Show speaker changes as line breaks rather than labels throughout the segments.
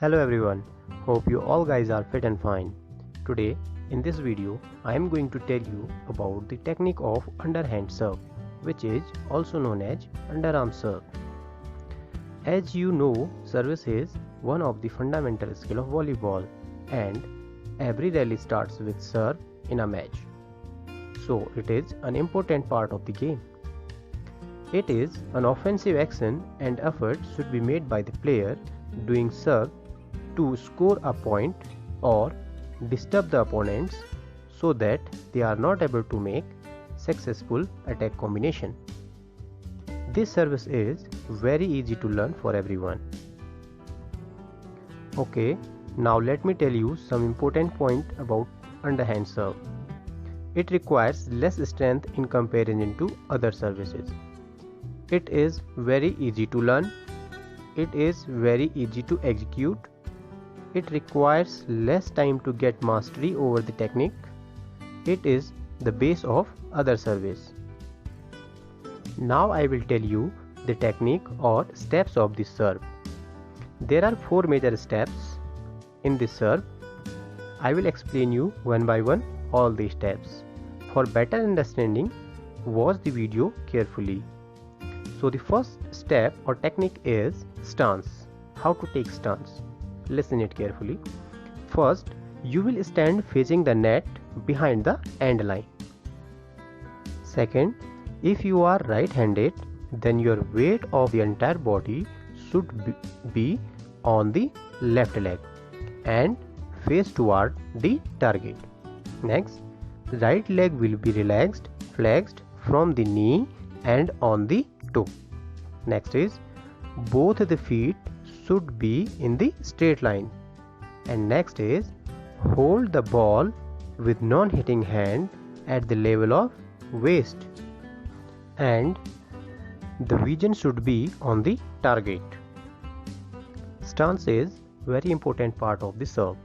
Hello everyone, hope you all guys are fit and fine. Today in this video I am going to tell you about the technique of underhand serve, which is also known as underarm serve. As you know, service is one of the fundamental skill of volleyball and every rally starts with serve in a match. So it is an important part of the game. It is an offensive action and effort should be made by the player doing serve to score a point or disturb the opponents so that they are not able to make successful attack combination. This service is very easy to learn for everyone. Okay, now let me tell you some important point about underhand serve. It requires less strength in comparison to other services. It is very easy to learn. It is very easy to execute. It requires less time to get mastery over the technique. It is the base of other service. Now I will tell you the technique or steps of this serve. There are 4 major steps in this serve. I will explain you one by one all these steps. For better understanding, watch the video carefully. So the first step or technique is stance. How to take stance? Listen it carefully. First, you will stand facing the net behind the end line. Second, if you are right-handed, then your weight of the entire body should be on the left leg and face toward the target. Next, right leg will be relaxed, flexed from the knee and on the toe. Next is both the feet should be in the straight line. And next is hold the ball with non-hitting hand at the level of waist. And the vision should be on the target. Stance is very important part of the serve.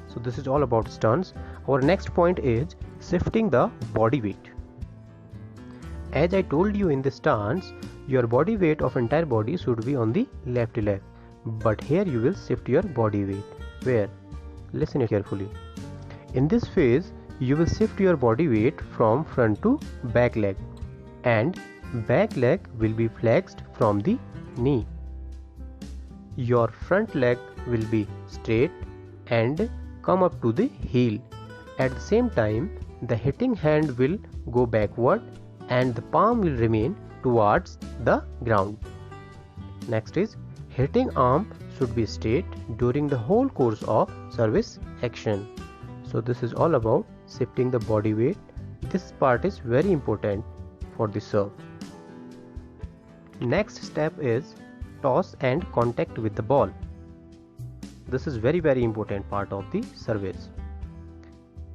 So this is all about stance. Our next point is shifting the body weight. As I told you in the stance, your body weight of entire body should be on the left leg. But here you will shift your body weight. Where? Listen carefully. In this phase, you will shift your body weight from front to back leg. And back leg will be flexed from the knee. Your front leg will be straight and come up to the heel. At the same time, the hitting hand will go backward and the palm will remain towards the ground. Next is hitting arm should be straight during the whole course of service action. So this is all about shifting the body weight. This part is very important for the serve. Next step is toss and contact with the ball. This is very important part of the service.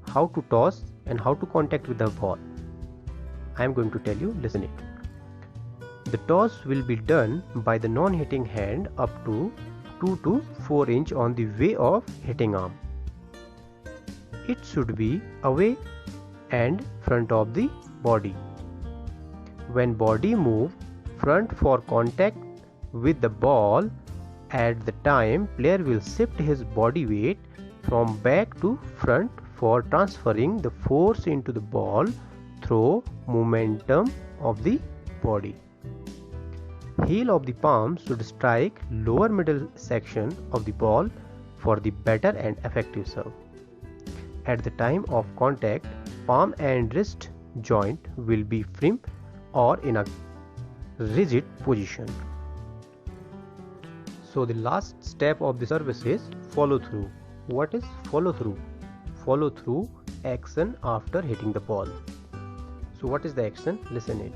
How to toss and how to contact with the ball. I am going to tell you, listen it. The toss will be done by the non-hitting hand up to 2 to 4 inch on the way of hitting arm. It should be away and front of the body. When body move front for contact with the ball, at the time player will shift his body weight from back to front for transferring the force into the ball through momentum of the body. Heel of the palm should strike lower middle section of the ball for the better and effective serve. At the time of contact, palm and wrist joint will be firm or in a rigid position. So the last step of the service is follow through. What is follow through? Follow through action after hitting the ball. So what is the action? Listen it.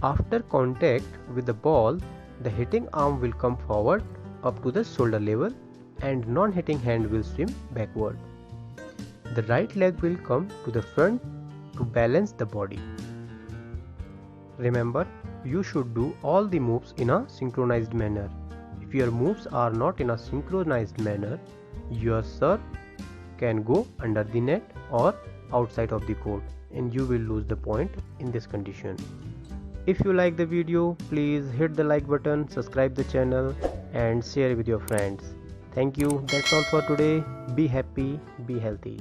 After contact with the ball, the hitting arm will come forward up to the shoulder level and non-hitting hand will swim backward. The right leg will come to the front to balance the body. Remember, you should do all the moves in a synchronized manner. If your moves are not in a synchronized manner, your serve can go under the net or outside of the court and you will lose the point in this condition. If you like the video, please hit the like button, subscribe the channel and share with your friends. Thank you. That's all for today. Be happy, be healthy.